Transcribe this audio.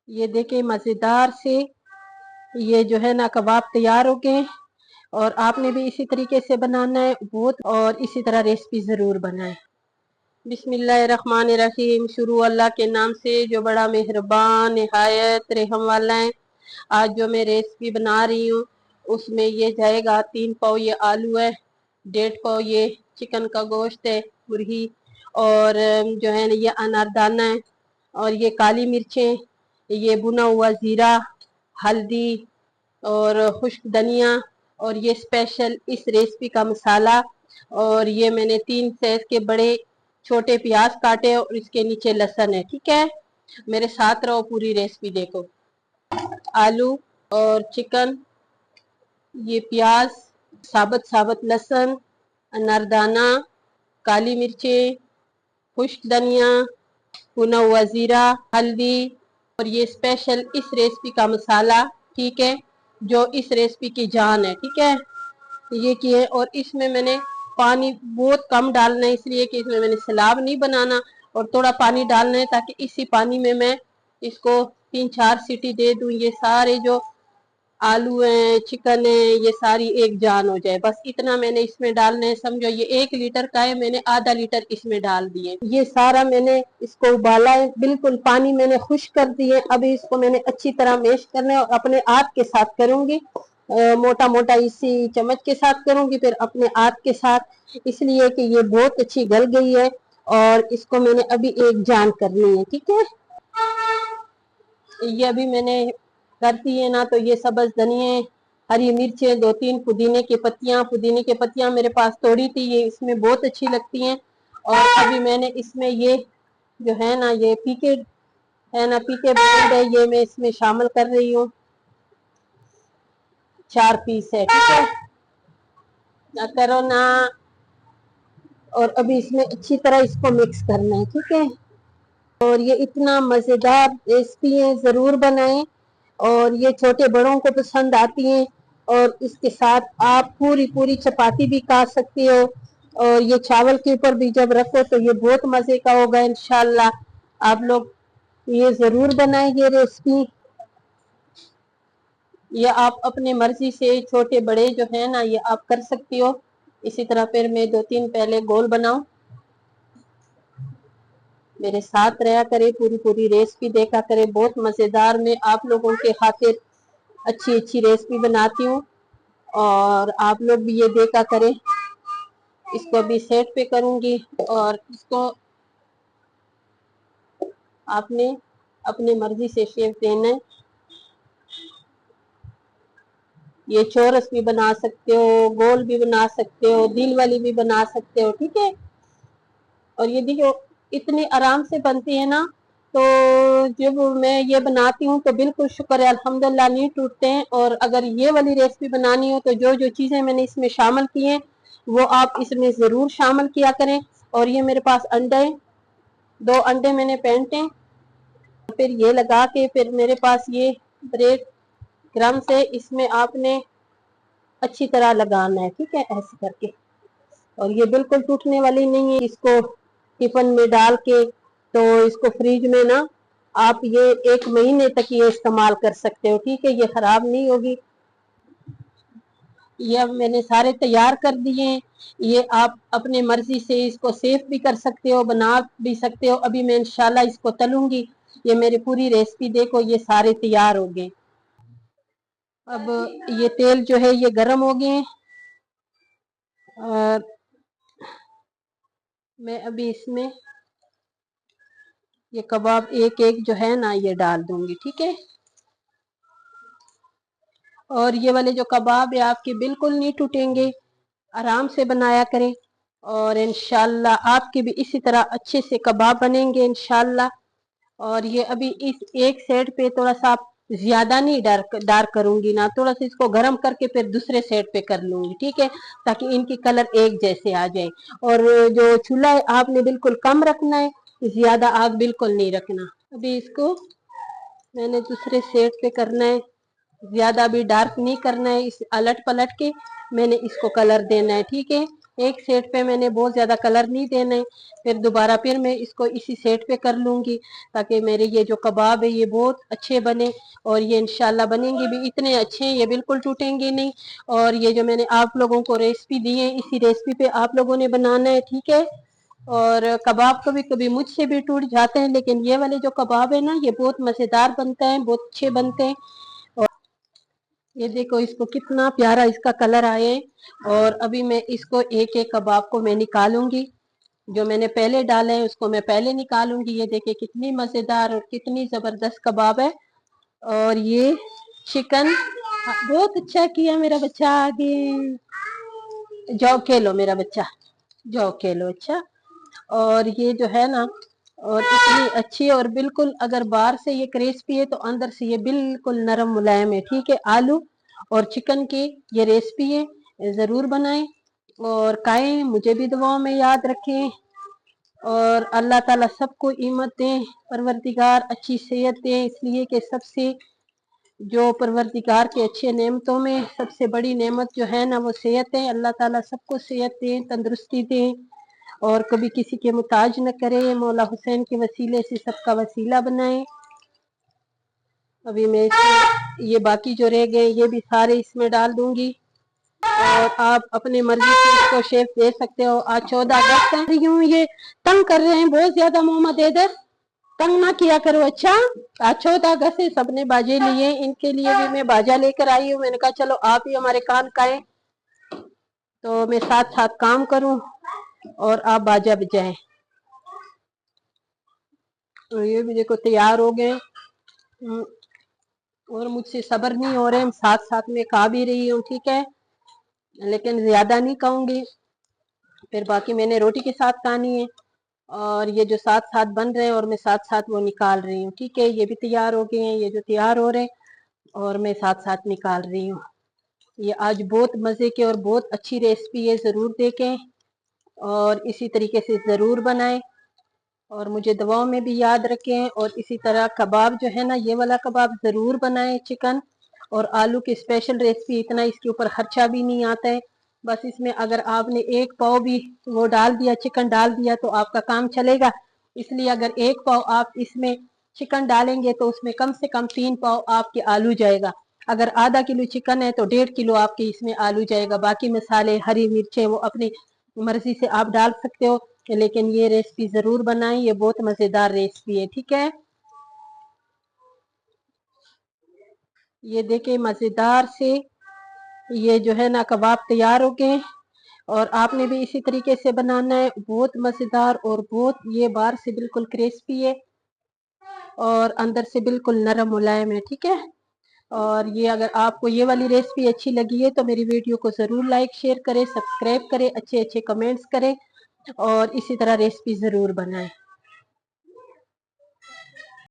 ये देखें मज़ेदार से ये जो है ना कबाब तैयार हो गए। और आपने भी इसी तरीके से बनाना है बहुत, और इसी तरह रेसिपी ज़रूर बनाएं। बिस्मिल्लाहिर्रहमानिर्रहीम। शुरू अल्लाह के नाम से जो बड़ा मेहरबान निहायत रहम वाला है। आज जो मैं रेसिपी बना रही हूँ उसमें ये जाएगा 3 पाव ये आलू है, 1.5 पाव ये चिकन का गोश्त है मुर्गी, और जो है ये अनारदाना है, और ये काली मिर्चें, ये भुना हुआ ज़ीरा, हल्दी और खुश्क धनिया, और ये स्पेशल इस रेसिपी का मसाला, और ये मैंने 3 साइज के बड़े छोटे प्याज काटे और इसके नीचे लहसुन है। ठीक है, मेरे साथ रहो, पूरी रेसिपी देखो। आलू और चिकन, ये प्याज, साबुत लहसुन, अनारदाना, काली मिर्चें, खुश्क धनिया, भुना हुआ जीरा, हल्दी, और ये स्पेशल इस रेसिपी का मसाला। ठीक है, जो इस रेसिपी की जान है। ठीक है, ये किए, और इसमें मैंने पानी बहुत कम डालना है, इसलिए कि इसमें मैंने सलाद नहीं बनाना, और थोड़ा पानी डालना है ताकि इसी पानी में मैं इसको 3-4 सीटी दे दूं। ये सारे जो आलू है, चिकन है, ये सारी एक जान हो जाए, बस इतना मैंने इसमें डालना है। समझो ये 1 लीटर का है, मैंने आधा लीटर इसमें डाल दिए। ये सारा मैंने इसको उबाला है, बिल्कुल पानी मैंने खुश्क कर दिए। अभी इसको मैंने अच्छी तरह मैश करना है, और अपने हाथ के साथ करूंगी, मोटा मोटा इसी चम्मच के साथ करूंगी, फिर अपने हाथ के साथ, इसलिए कि ये बहुत अच्छी गल गई है, और इसको मैंने अभी एक जान करनी है। ठीक है, ये अभी मैंने करती है ना, तो ये सब्ज धनिए, हरी मिर्चें, 2-3 पुदीने की पत्तियां मेरे पास तोड़ी थी, ये इसमें बहुत अच्छी लगती हैं। और अभी मैंने इसमें ये जो है ना, ये पीके ब्रांड है, ये मैं इसमें शामिल कर रही हूँ। 4 पीस है। ठीक है, ना करो ना। और अभी इसमें अच्छी तरह इसको मिक्स करना है। ठीक है, और ये इतना मज़ेदार रेसिपी है, ज़रूर बनाएं, और ये छोटे बड़ों को पसंद आती हैं। और इसके साथ आप पूरी पूरी चपाती भी खा सकते हो, और ये चावल के ऊपर भी जब रखो तो ये बहुत मज़े का होगा इंशाल्लाह। आप लोग ये ज़रूर बनाएं ये रेसिपी। ये आप अपने मर्जी से छोटे बड़े जो है ना, ये आप कर सकती हो। इसी तरह फिर मैं 2-3 पहले गोल बनाऊं। मेरे साथ रहा करे, पूरी पूरी रेसिपी देखा करे, बहुत मज़ेदार। मैं आप लोगों के खातिर अच्छी अच्छी रेसिपी बनाती हूँ, और आप लोग भी ये देखा करें। इसको अभी सेट पे करूंगी, और इसको आपने अपने मर्जी से शेप देना है। ये चौरस भी बना सकते हो, गोल भी बना सकते हो, दिल वाली भी बना सकते हो। ठीक है, और ये देखो इतनी आराम से बनती है ना, तो जब मैं ये बनाती हूँ तो बिल्कुल शुक्र है, अल्हम्दुलिल्लाह, नहीं टूटते हैं। और अगर ये वाली रेसिपी बनानी हो तो जो जो चीज़ें मैंने इसमें शामिल की हैं वो आप इसमें ज़रूर शामिल किया करें। और ये मेरे पास अंडे, 2 अंडे मैंने फेंटे, फिर ये लगा के, फिर मेरे पास ये ब्रेड क्रम्स है, इसमें आपने अच्छी तरह लगाना है। ठीक है, ऐसे करके, और ये बिल्कुल टूटने वाली नहीं है। इसको टिफिन में डाल के, तो इसको फ्रिज में ना आप ये 1 महीने तक ये इस्तेमाल कर सकते हो। ठीक है, ये खराब नहीं होगी। ये अब मैंने सारे तैयार कर दिए हैं। ये आप अपने मर्जी से इसको सेफ भी कर सकते हो, बना भी सकते हो। अभी मैं इंशाल्लाह इसको तलूंगी। ये मेरी पूरी रेसिपी देखो, ये सारे तैयार हो गए। अब ये तेल जो है ये गर्म हो गए, और मैं अभी इसमें ये कबाब एक एक जो है ना ये डाल दूंगी। ठीक है, और ये वाले जो कबाब है आपके बिल्कुल नहीं टूटेंगे, आराम से बनाया करें, और इंशाल्लाह आपके भी इसी तरह अच्छे से कबाब बनेंगे इंशाल्लाह। और ये अभी इस एक साइड पे थोड़ा सा ज्यादा नहीं डार्क करूंगी ना, थोड़ा सा इसको गर्म करके फिर दूसरे साइड पे कर लूंगी। ठीक है, ताकि इनकी कलर एक जैसे आ जाए। और जो चूल्हा है आपने बिल्कुल कम रखना है, ज्यादा आग बिल्कुल नहीं रखना। अभी इसको मैंने दूसरे साइड पे करना है, ज्यादा भी डार्क नहीं करना है। इस अलट पलट के मैंने इसको कलर देना है। ठीक है, एक सेट पे मैंने बहुत ज्यादा कलर नहीं देने, फिर दोबारा फिर मैं इसको इसी सेट पे कर लूंगी ताकि मेरे ये जो कबाब है ये बहुत अच्छे बने। और ये इंशाल्लाह बनेंगे भी इतने अच्छे हैं, ये बिल्कुल टूटेंगे नहीं। और ये जो मैंने आप लोगों को रेसिपी दी है, इसी रेसिपी पे आप लोगों ने बनाना है, ठीक है। और कबाब कभी कभी मुझसे भी टूट जाते हैं, लेकिन ये वाले जो कबाब है ना ये बहुत मजेदार बनते हैं, बहुत अच्छे बनते हैं। और ये देखो इसको कितना प्यारा इसका कलर आया है। और अभी मैं इसको एक एक कबाब को मैं निकालूंगी, जो मैंने पहले डाले हैं उसको मैं पहले निकालूंगी। ये देखिए कितनी मजेदार और कितनी जबरदस्त कबाब है। और ये चिकन, बहुत अच्छा किया मेरा बच्चा, आगे जाओ खेलो मेरा बच्चा, जाओ खेलो। अच्छा, और ये जो है ना, और इतनी अच्छी, और बिल्कुल अगर बाहर से ये क्रिस्पी है तो अंदर से ये बिल्कुल नरम मुलायम है, ठीक है। आलू और चिकन की ये रेसिपी है, जरूर बनाएं और खाएं, मुझे भी दुआओं में याद रखें। और अल्लाह ताला सबको हिम्मत दें, परवरदिगार अच्छी सेहत दें, इसलिए कि सबसे जो परवरदिगार के अच्छे नेमतों में सबसे बड़ी नेमत जो है ना वो सेहत है। अल्लाह ताला सबको सेहत दें, तंदुरुस्ती दें और कभी किसी के मुताज न करे। मौला हुसैन के वसीले से सबका वसीला बनाए। अभी मैं इसमें ये बाकी जो रह गए ये भी सारे इसमें डाल दूंगी, और आप अपनी मर्जी से इसको शेप दे सकते हो। आज 14 अगस्त है, यूं ये तंग कर रहे हैं बहुत ज्यादा, मोहम्मद हैदर तंग ना किया करो। अच्छा, आज 14 अगस्त से सबने बाजे लिए, इनके लिए भी मैं बाजा लेकर आई हूँ। मैंने कहा चलो आप ही हमारे कान खाएं, तो मैं साथ साथ काम करूं और आप बाजा बजाएं। तो ये भी देखो तैयार हो गए, और मुझसे सब्र नहीं हो रहे, साथ साथ में खा भी रही हूँ, ठीक है, लेकिन ज्यादा नहीं खाऊंगी, फिर बाकी मैंने रोटी के साथ खानी है। और ये जो साथ साथ बन रहे हैं और मैं साथ साथ वो निकाल रही हूँ, ठीक है। ये भी तैयार हो गए हैं, ये जो तैयार हो रहे हैं और मैं साथ साथ निकाल रही हूँ। ये आज बहुत मजे के और बहुत अच्छी रेसिपी है, जरूर देखें और इसी तरीके से जरूर बनाएं और मुझे दुआओं में भी याद रखें। और इसी तरह कबाब जो है ना, ये वाला कबाब जरूर बनाएं, चिकन और आलू की स्पेशल रेसिपी, इतना इसके ऊपर खर्चा भी नहीं आता है। बस इसमें अगर आपने एक पाव भी वो डाल दिया, चिकन डाल दिया, तो आपका काम चलेगा। इसलिए अगर एक पाव आप इसमें चिकन डालेंगे तो उसमें कम से कम 3 पाव आपके आलू जाएगा। अगर आधा किलो चिकन है तो 1.5 किलो आपके इसमें आलू जाएगा। बाकी मसाले, हरी मिर्चें वो अपनी मर्जी से आप डाल सकते हो, लेकिन ये रेसिपी जरूर बनाएं, ये बहुत मजेदार रेसिपी है, ठीक है। ये देखे मजेदार से ये जो है ना कबाब तैयार हो गए, और आपने भी इसी तरीके से बनाना है, बहुत मजेदार और बहुत ये बाहर से बिल्कुल क्रिस्पी है और अंदर से बिल्कुल नरम मुलायम है, ठीक है। और ये अगर आपको ये वाली रेसिपी अच्छी लगी है तो मेरी वीडियो को जरूर लाइक शेयर करें, सब्सक्राइब करें, अच्छे अच्छे कमेंट्स करें और इसी तरह रेसिपी जरूर बनाएं।